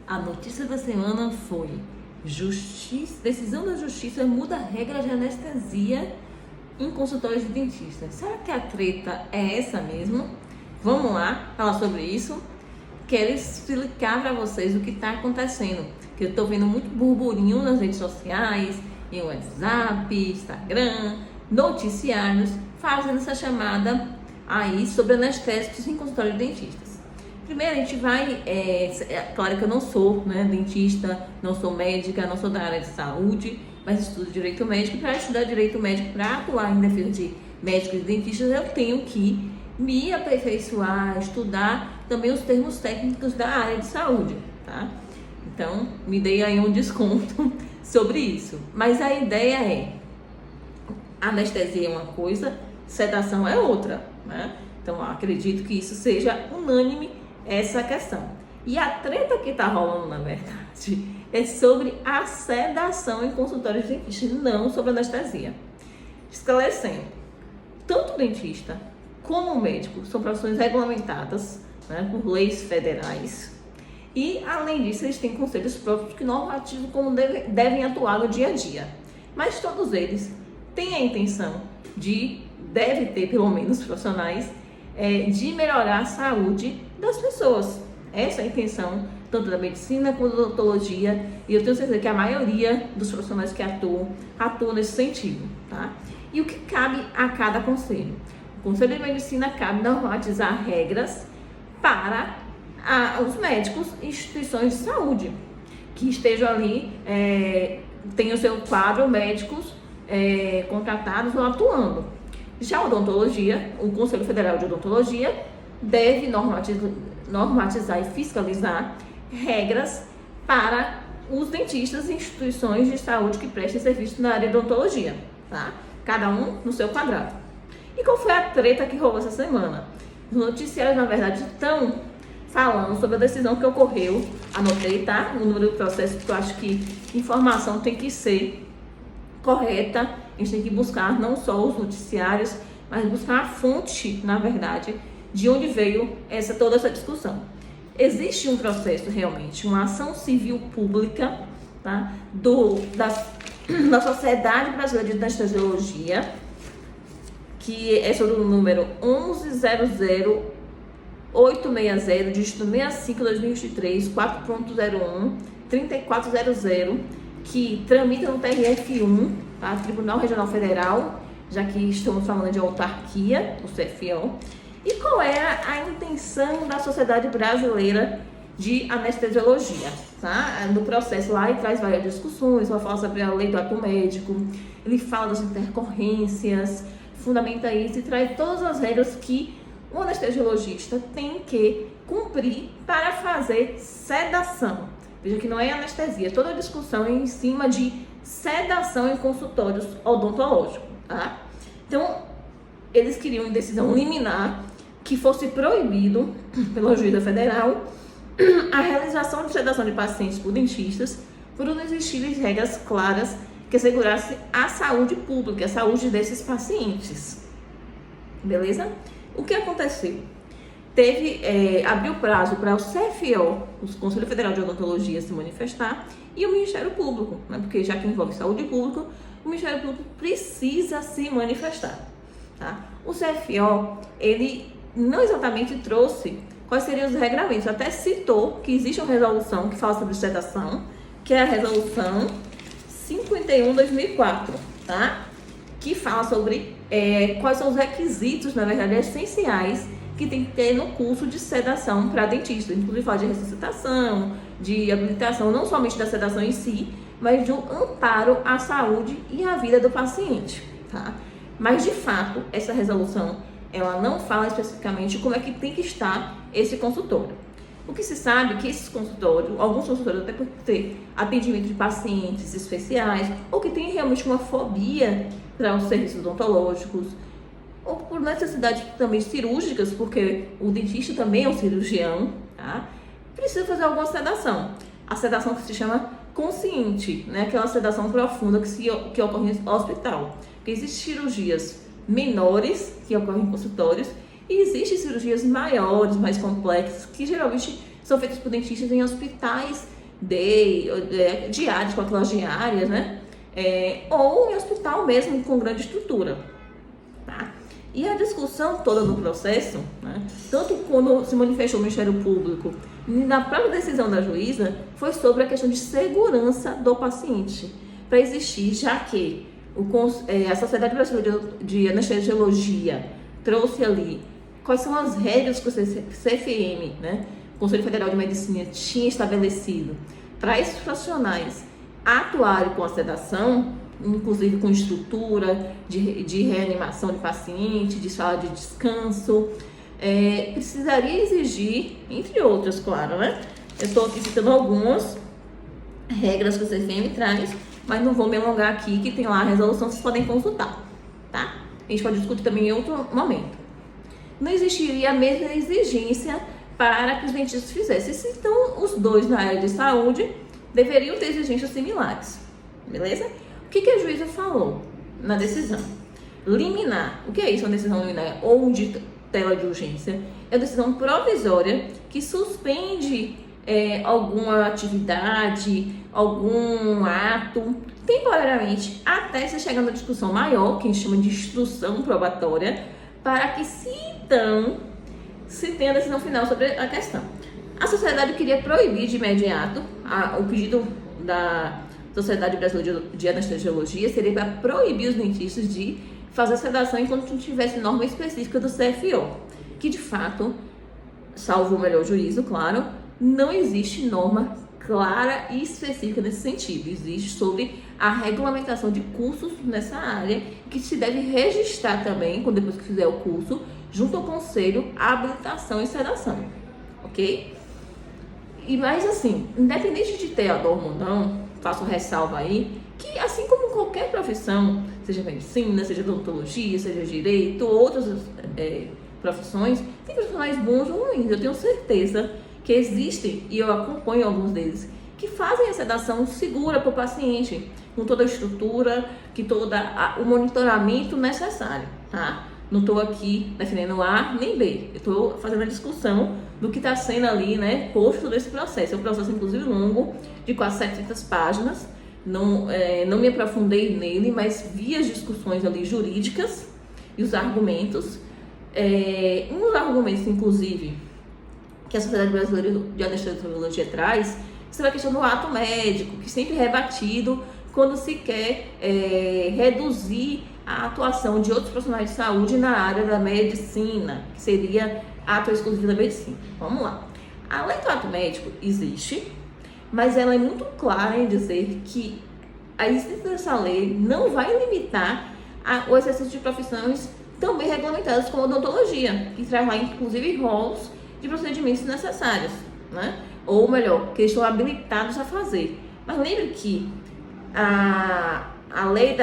A notícia da semana foi: decisão da justiça muda a regra de anestesia em consultórios de dentista. Será que a treta é essa mesmo? Vamos lá falar sobre isso. Quero explicar para vocês o que está acontecendo, que eu estou vendo muito burburinho nas redes sociais, em WhatsApp, Instagram, noticiários, fazendo essa chamada aí sobre anestésicos em consultório de dentistas. Primeiro a gente vai, claro que eu não sou dentista, não sou médica, não sou da área de saúde, mas estudo direito médico. Para estudar direito médico, para atuar em defesa de médicos e dentistas, eu tenho que me aperfeiçoar, estudar também os termos técnicos da área de saúde, tá? Então, me dei aí um desconto sobre isso. Mas a ideia é, anestesia é uma coisa, sedação é outra, né? Então, acredito que isso seja unânime, essa questão. E a treta que tá rolando, na verdade, é sobre a sedação em consultórios de dentista, não sobre anestesia. Esclarecendo, tanto o dentista como o médico são profissões regulamentadas, né, por leis federais. E, além disso, eles têm conselhos próprios que normatizam como devem atuar no dia a dia. Mas todos eles têm a intenção deve ter pelo menos profissionais, de melhorar a saúde das pessoas. Essa é a intenção tanto da medicina quanto da odontologia, e eu tenho certeza que a maioria dos profissionais que atuam nesse sentido, tá? E o que cabe a cada conselho? O Conselho de Medicina cabe normatizar regras para os médicos e instituições de saúde que estejam ali, tenham seu quadro médicos contratados ou atuando. Já a odontologia, o Conselho Federal de Odontologia deve normatizar e fiscalizar regras para os dentistas e instituições de saúde que prestem serviço na área de odontologia, tá? Cada um no seu quadrado. E qual foi a treta que rolou essa semana? Os noticiários, na verdade, estão falando sobre a decisão que ocorreu. Anotei, tá? O número do processo, porque eu acho que informação tem que ser correta. A gente tem que buscar não só os noticiários, mas buscar a fonte, na verdade, de onde veio toda essa discussão. Existe um processo realmente, uma ação civil pública, tá? da Sociedade Brasileira de Anestesiologia, que é sobre o número 11.00860, dígito 65/2023, 4.01, 3400, que tramita no TRF1, tá? Tribunal Regional Federal, já que estamos falando de autarquia, o CFO. E qual era a intenção da Sociedade Brasileira de Anestesiologia, tá? No processo lá ele traz várias discussões, ele fala sobre a lei do ato médico, ele fala das intercorrências, fundamenta isso e traz todas as regras que o anestesiologista tem que cumprir para fazer sedação. Veja que não é anestesia, toda a discussão é em cima de sedação em consultórios odontológicos, tá? Então, eles queriam em decisão liminar que fosse proibido pela juíza federal a realização de sedação de pacientes por dentistas por não existirem regras claras que assegurassem a saúde pública, a saúde desses pacientes. Beleza? O que aconteceu? Abriu prazo para o CFO, o Conselho Federal de Odontologia, se manifestar, e o Ministério Público, né? Porque já que envolve saúde pública, o Ministério Público precisa se manifestar, tá? O CFO, ele não exatamente trouxe quais seriam os regramentos, até citou que existe uma resolução que fala sobre sedação, que é a resolução 51/2004, tá? Que fala sobre quais são os requisitos, na verdade, essenciais que tem que ter no curso de sedação para dentista. Inclusive fala de ressuscitação, de habilitação, não somente da sedação em si, mas de um amparo à saúde e à vida do paciente, tá? Mas, de fato, essa resolução, ela não fala especificamente como é que tem que estar esse consultório. O que se sabe é que esses consultórios, alguns consultórios até por ter atendimento de pacientes especiais, ou que tem realmente uma fobia para os serviços odontológicos, ou por necessidades também cirúrgicas, porque o dentista também é um cirurgião, tá? Precisa fazer alguma sedação. A sedação que se chama consciente, né? Aquela sedação profunda que ocorre no hospital. Porque existem cirurgias menores que ocorrem em consultórios e existem cirurgias maiores, mais complexas, que geralmente são feitas por dentistas em hospitais diários, com aquelas diárias, né? Ou em hospital mesmo com grande estrutura, tá? E a discussão toda do processo, né, tanto quando se manifestou o Ministério Público e na própria decisão da juíza, foi sobre a questão de segurança do paciente, para existir, já que a Sociedade Brasileira de Anestesiologia trouxe ali quais são as regras que o CFM, né, o Conselho Federal de Medicina, tinha estabelecido para esses profissionais atuarem com a sedação, inclusive com estrutura de reanimação de paciente, de sala de descanso, precisaria exigir, entre outras, claro, né? Eu estou aqui citando algumas regras que o CFM traz, mas não vou me alongar aqui, que tem lá a resolução, vocês podem consultar, tá? A gente pode discutir também em outro momento. Não existiria a mesma exigência para que os dentistas fizessem. Então, os dois na área de saúde deveriam ter exigências similares, beleza? O que a juíza falou na decisão? Liminar. O que é isso, uma decisão liminar ou de tela de urgência? É uma decisão provisória que suspende alguma atividade, algum ato, temporariamente, até se chegar numa discussão maior, que a gente chama de instrução probatória, para que se tenha a decisão final sobre a questão. A sociedade queria proibir de imediato, o pedido da Sociedade Brasileira de Anestesiologia seria para proibir os dentistas de fazer sedação enquanto não tivesse norma específica do CFO, que de fato, salvo o melhor juízo, claro, não existe norma clara e específica nesse sentido. Existe sobre a regulamentação de cursos nessa área, que se deve registrar também, depois que fizer o curso, junto ao Conselho, a habilitação e sedação, ok? Mas assim, independente de ter a norma ou não, faço ressalva aí, que assim como qualquer profissão, seja medicina, seja odontologia, seja direito, outras profissões, tem profissionais bons ou ruins. Eu tenho certeza que existem, e eu acompanho alguns deles, que fazem a sedação segura para o paciente, com toda a estrutura, o monitoramento necessário, tá? Não estou aqui defendendo A nem B, eu estou fazendo a discussão do que está sendo ali, né, posto desse processo. É um processo, inclusive, longo, de quase 700 páginas, não me aprofundei nele, mas vi as discussões ali jurídicas e os argumentos. Um dos argumentos, inclusive, que a Sociedade Brasileira de Anestesiologia traz, é a questão do ato médico, que sempre é rebatido quando se quer reduzir a atuação de outros profissionais de saúde na área da medicina, que seria ato exclusivo da medicina. Vamos lá. A lei do ato médico existe, mas ela é muito clara em dizer que a existência dessa lei não vai limitar o exercício de profissões também regulamentadas como a odontologia, que traz lá, inclusive, rolos de procedimentos necessários, né? Ou melhor, que eles estão habilitados a fazer. Mas lembre que a lei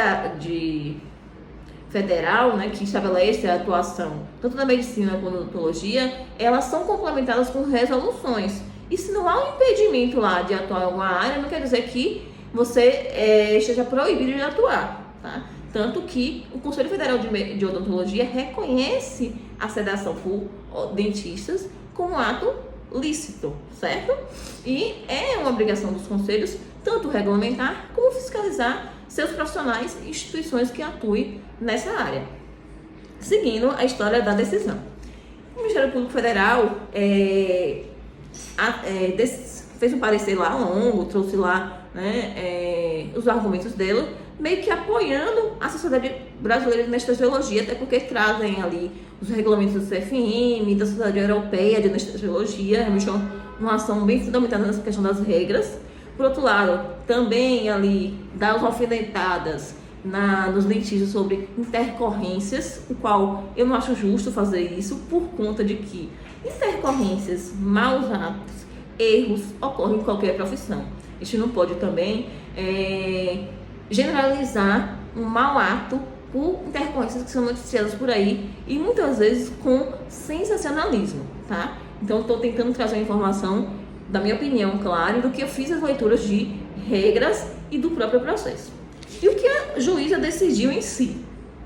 federal, né, que estabelece a atuação tanto da medicina quanto da odontologia, elas são complementadas com resoluções. E se não há um impedimento lá de atuar em alguma área, não quer dizer que você esteja proibido de atuar, tá? Tanto que o Conselho Federal de Odontologia reconhece a sedação por dentistas como ato lícito, certo? E é uma obrigação dos conselhos tanto regulamentar como fiscalizar seus profissionais e instituições que atuem nessa área. Seguindo a história da decisão. O Ministério Público Federal fez um parecer lá longo, trouxe lá, né, os argumentos dela, meio que apoiando a Sociedade Brasileira de Anestesiologia, até porque trazem ali os regulamentos do CFM, da Sociedade Europeia de Anestesiologia, uma ação bem fundamentada nessa questão das regras. Por outro lado, também ali dá as alfinetadas nos dentistas sobre intercorrências, o qual eu não acho justo fazer isso, por conta de que intercorrências, maus hábitos, erros ocorrem em qualquer profissão. A gente não pode também generalizar um mau ato por intercorrências que são noticiadas por aí e muitas vezes com sensacionalismo, tá? Então, estou tentando trazer a informação da minha opinião, claro, do que eu fiz as leituras de regras e do próprio processo. E o que a juíza decidiu em si?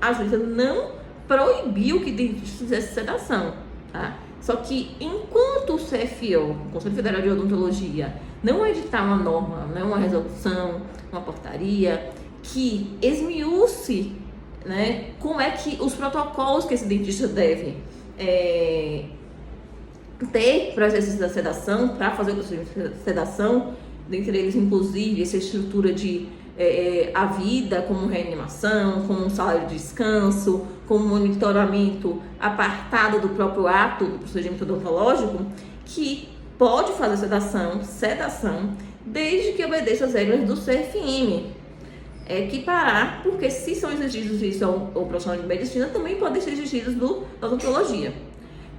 A juíza não proibiu que dentista fizesse sedação, tá? Só que enquanto o CFO, o Conselho Federal de Odontologia, não editar uma norma, né, uma resolução, uma portaria, que esmiúce, né, como é que os protocolos que esse dentista deve ter para exercício da sedação, para fazer o procedimento de sedação, dentre eles, inclusive, essa estrutura de a vida como reanimação, como salário de descanso, como monitoramento apartado do próprio ato do procedimento odontológico, que pode fazer sedação, desde que obedeça as regras do CFM. Equiparar, porque se são exigidos isso ao profissional de medicina, também podem ser exigidos da odontologia.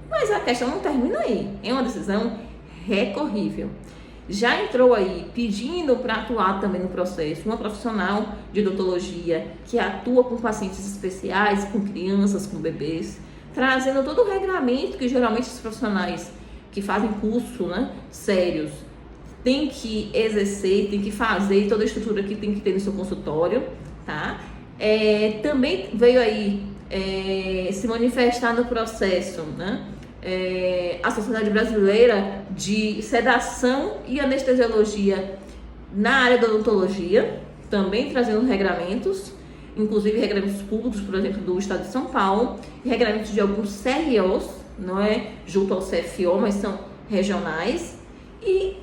Mas a questão não termina aí, é uma decisão recorrível. Já entrou aí pedindo para atuar também no processo uma profissional de odontologia que atua com pacientes especiais, com crianças, com bebês, trazendo todo o regramento que geralmente os profissionais que fazem curso, né, sérios, tem que exercer, tem que fazer, toda a estrutura que tem que ter no seu consultório, tá? Também veio aí se manifestar no processo, né? A Sociedade Brasileira de Sedação e Anestesiologia na área da odontologia, também trazendo regramentos, inclusive regramentos públicos, por exemplo, do Estado de São Paulo, e regramentos de alguns CROs, não é junto ao CFO, mas são regionais, e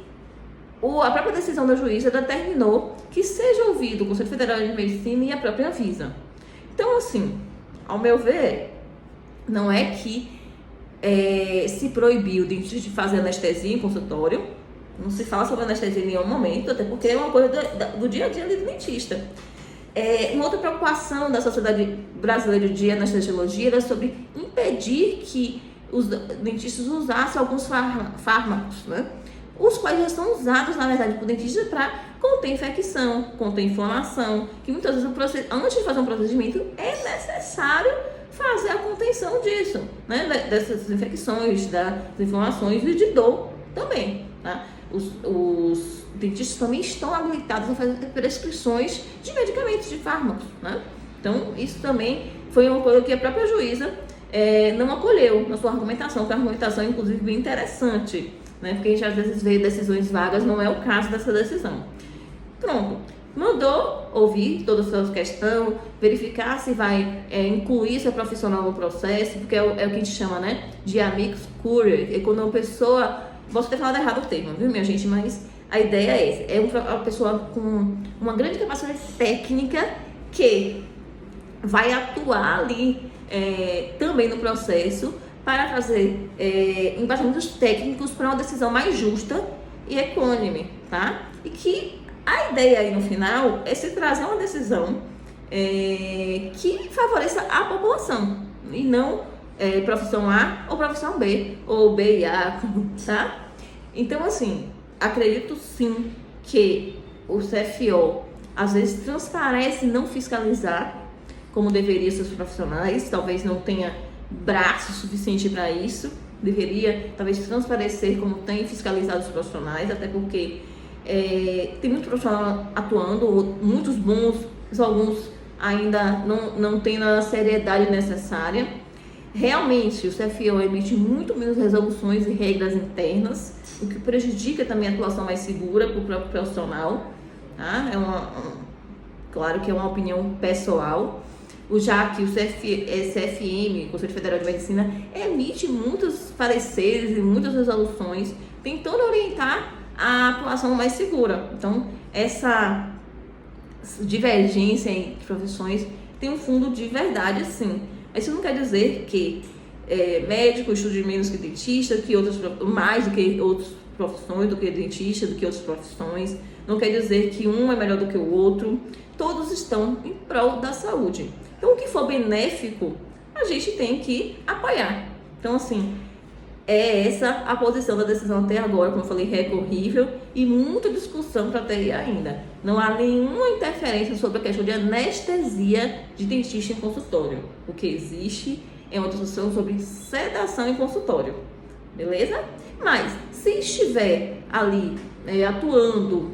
a própria decisão da juíza determinou que seja ouvido o Conselho Federal de Medicina e a própria Anvisa. Então, assim, ao meu ver, não é que se proibiu o dentista de fazer anestesia em consultório, não se fala sobre anestesia em nenhum momento, até porque é uma coisa do dia a dia do dentista. Uma outra preocupação da Sociedade Brasileira de Anestesiologia era sobre impedir que os dentistas usassem alguns fármacos, né? Os quais já são usados, na verdade, por dentista para conter infecção, conter inflamação, que muitas vezes antes de fazer um procedimento é necessário fazer a contenção disso, né? Dessas infecções, das inflamações e de dor também, tá? Os dentistas também estão habilitados a fazer prescrições de medicamentos, de fármacos, né? Então, isso também foi uma coisa que a própria juíza não acolheu na sua argumentação, que é uma argumentação, inclusive, bem interessante, né? Porque a gente às vezes vê decisões vagas, não é o caso dessa decisão. Pronto. Mandou ouvir toda a sua questão, verificar se vai incluir seu profissional no processo, porque é o que a gente chama, né, de amicus curiae, é quando uma pessoa, posso ter falado errado o termo, viu, minha gente, mas a ideia é essa, uma pessoa com uma grande capacidade técnica que vai atuar ali também no processo para fazer embasamentos técnicos para uma decisão mais justa e equânime, tá? E que a ideia aí no final é se trazer uma decisão que favoreça a população e não profissão A ou profissão B, ou B e A, tá? Então, assim, acredito sim que o CFO às vezes transparece não fiscalizar como deveria seus profissionais, talvez não tenha braço suficiente para isso, deveria talvez transparecer como tem fiscalizado os profissionais, até porque tem muito profissional atuando, muitos bons, mas alguns ainda não têm a seriedade necessária. Realmente, o CFO emite muito menos resoluções e regras internas, o que prejudica também a atuação mais segura para o próprio profissional, tá? Claro que é uma opinião pessoal, já que o CFM, Conselho Federal de Medicina, emite muitos pareceres e muitas resoluções, tentando orientar a atuação mais segura. Então, essa divergência entre profissões tem um fundo de verdade, sim. Isso não quer dizer que médico estude menos que dentista, mais do que outras profissões, do que dentista, do que outras profissões. Não quer dizer que um é melhor do que o outro. Todos estão em prol da saúde. Então, o que for benéfico, a gente tem que apoiar. Então, assim, é essa a posição da decisão até agora, como eu falei, recorrível e muita discussão para ter ainda. Não há nenhuma interferência sobre a questão de anestesia de dentista em consultório. O que existe é uma discussão sobre sedação em consultório, beleza? Mas, se estiver ali atuando,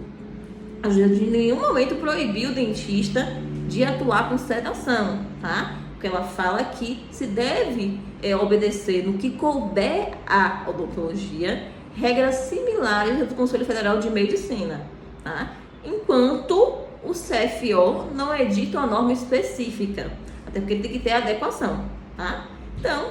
a gente em nenhum momento proibiu o dentista de atuar com sedação, tá? porque ela fala que se deve obedecer no que couber à odontologia, regras similares do Conselho Federal de Medicina, tá? Enquanto o CFO não edita uma norma específica, até porque tem que ter adequação, tá? Então,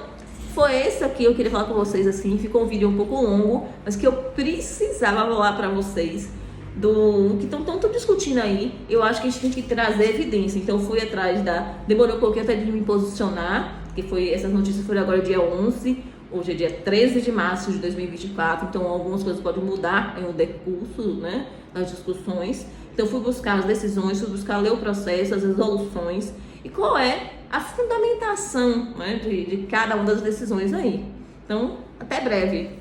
foi esse aqui, eu queria falar com vocês assim, ficou um vídeo um pouco longo, mas que eu precisava falar para vocês do que estão tanto discutindo aí. Eu acho que a gente tem que trazer evidência, então fui atrás demorou um pouquinho até de me posicionar, que foi, essas notícias foram agora dia 11, hoje é dia 13 de março de 2024, então algumas coisas podem mudar em um decurso, né, das discussões. Então fui buscar as decisões, fui buscar ler o processo, as resoluções e qual é a fundamentação, né, de cada uma das decisões aí. Então, até breve.